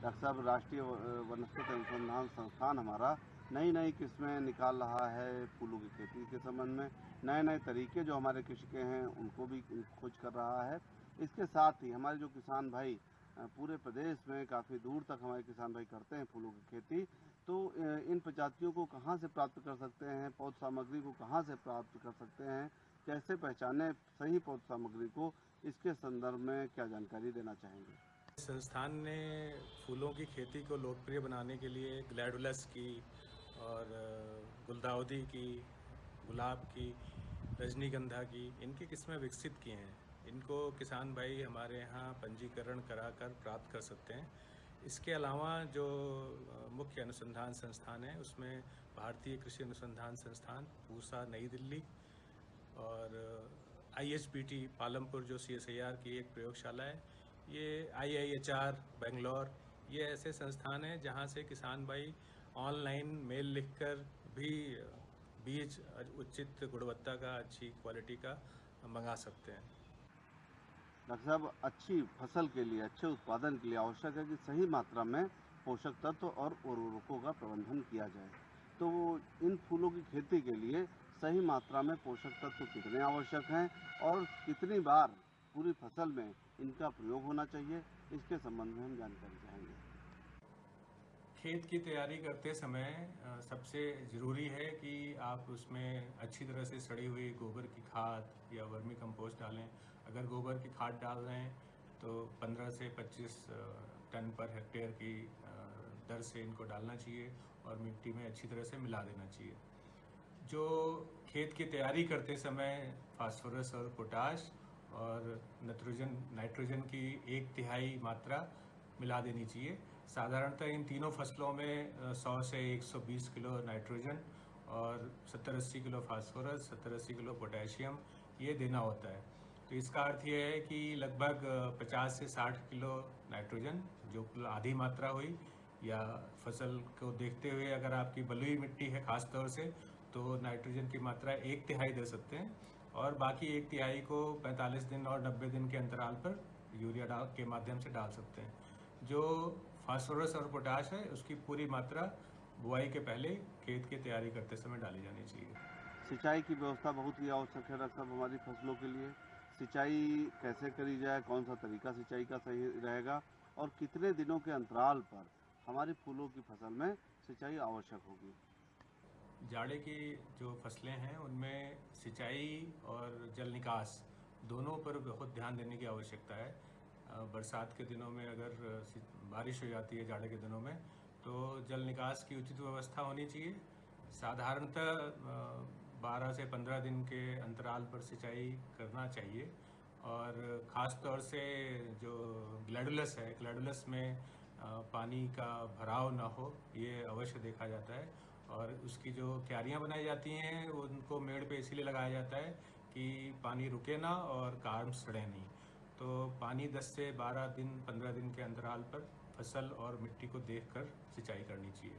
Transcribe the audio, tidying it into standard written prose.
Doctor साहब, राष्ट्रीय वनस्पति अनुसंधान संस्थान हमारा नई नई किस्में निकाल रहा है फूलों की खेती के संबंध में। नए नए तरीके जो हमारे कृषक हैं उनको भी खोज कर रहा है। इसके साथ ही हमारे जो किसान भाई पूरे प्रदेश में काफ़ी दूर तक हमारे किसान भाई करते हैं फूलों की खेती। तो इन प्रजातियों को कहाँ से प्राप्त कर सकते हैं, पौध सामग्री को कहाँ से प्राप्त कर सकते हैं, कैसे पहचाने सही पौध सामग्री को, इसके संदर्भ में क्या जानकारी देना चाहेंगे? संस्थान ने फूलों की खेती को लोकप्रिय बनाने के लिए ग्लैडुलस की और गुलदाउदी की, गुलाब की, रजनीगंधा की, इनकी किस्में विकसित की हैं। इनको किसान भाई हमारे यहाँ पंजीकरण कराकर प्राप्त कर सकते हैं। इसके अलावा जो मुख्य अनुसंधान संस्थान है उसमें भारतीय कृषि अनुसंधान संस्थान पूसा नई दिल्ली और IHBT पालमपुर जो CSIR की एक प्रयोगशाला है, ये IIHR बेंगलोर, ये ऐसे संस्थान हैं जहाँ से किसान भाई ऑनलाइन मेल लिखकर भी बीज उचित गुणवत्ता का, अच्छी क्वालिटी का मंगा सकते हैं। डॉक्टर साहब, अच्छी फसल के लिए, अच्छे उत्पादन के लिए आवश्यक है कि सही मात्रा में पोषक तत्व और उर्वरकों का प्रबंधन किया जाए। तो इन फूलों की खेती के लिए सही मात्रा में पोषक तत्व कितने आवश्यक हैं और कितनी बार पूरी फसल में इनका प्रयोग होना चाहिए, इसके संबंध में हम जानकारी चाहेंगे। खेत की तैयारी करते समय सबसे ज़रूरी है कि आप उसमें अच्छी तरह से सड़ी हुई गोबर की खाद या वर्मी कंपोस्ट डालें। अगर गोबर की खाद डाल रहे हैं तो 15 से 25 टन पर हेक्टेयर की दर से इनको डालना चाहिए और मिट्टी में अच्छी तरह से मिला देना चाहिए। जो खेत की तैयारी करते समय फास्फोरस और पोटाश और नाइट्रोजन की 1/3 मात्रा मिला देनी चाहिए। साधारणतः इन तीनों फसलों में 100 से 120 किलो नाइट्रोजन और 70-80 किलो फास्फोरस, 70-80 किलो पोटेशियम ये देना होता है। तो इसका अर्थ ये है कि लगभग 50 से 60 किलो नाइट्रोजन, जो आधी मात्रा हुई, या फसल को देखते हुए अगर आपकी बलुई मिट्टी है खास तौर से, तो नाइट्रोजन की मात्रा 1/3 दे सकते हैं और बाकी 1/3 को 45 दिन और 90 दिन के अंतराल पर यूरिया डाल के माध्यम से डाल सकते हैं। जो फास्फोरस और पोटाश है उसकी पूरी मात्रा बुआई के पहले खेत की तैयारी करते समय डाली जानी चाहिए। सिंचाई की व्यवस्था बहुत ही आवश्यक है डॉक्टर साहब हमारी फसलों के लिए। सिंचाई कैसे करी जाए, कौन सा तरीका सिंचाई का सही रहेगा और कितने दिनों के अंतराल पर हमारी फूलों की फसल में सिंचाई आवश्यक होगी? जाड़े की जो फसलें हैं उनमें सिंचाई और जल निकास दोनों पर बहुत ध्यान देने की आवश्यकता है। बरसात के दिनों में अगर बारिश हो जाती है जाड़े के दिनों में, तो जल निकास की उचित व्यवस्था होनी चाहिए। साधारणतः 12 से 15 दिन के अंतराल पर सिंचाई करना चाहिए और ख़ास तौर से जो ग्लैडुलस है, ग्लैडुलस में पानी का भराव ना हो, ये अवश्य देखा जाता है। और उसकी जो क्यारियाँ बनाई जाती हैं उनको मेड़ पे इसीलिए लगाया जाता है कि पानी रुके ना और कार्म सड़े नहीं। तो पानी 10 से 12 दिन, 15 दिन के अंतराल पर फसल और मिट्टी को देखकर सिंचाई करनी चाहिए।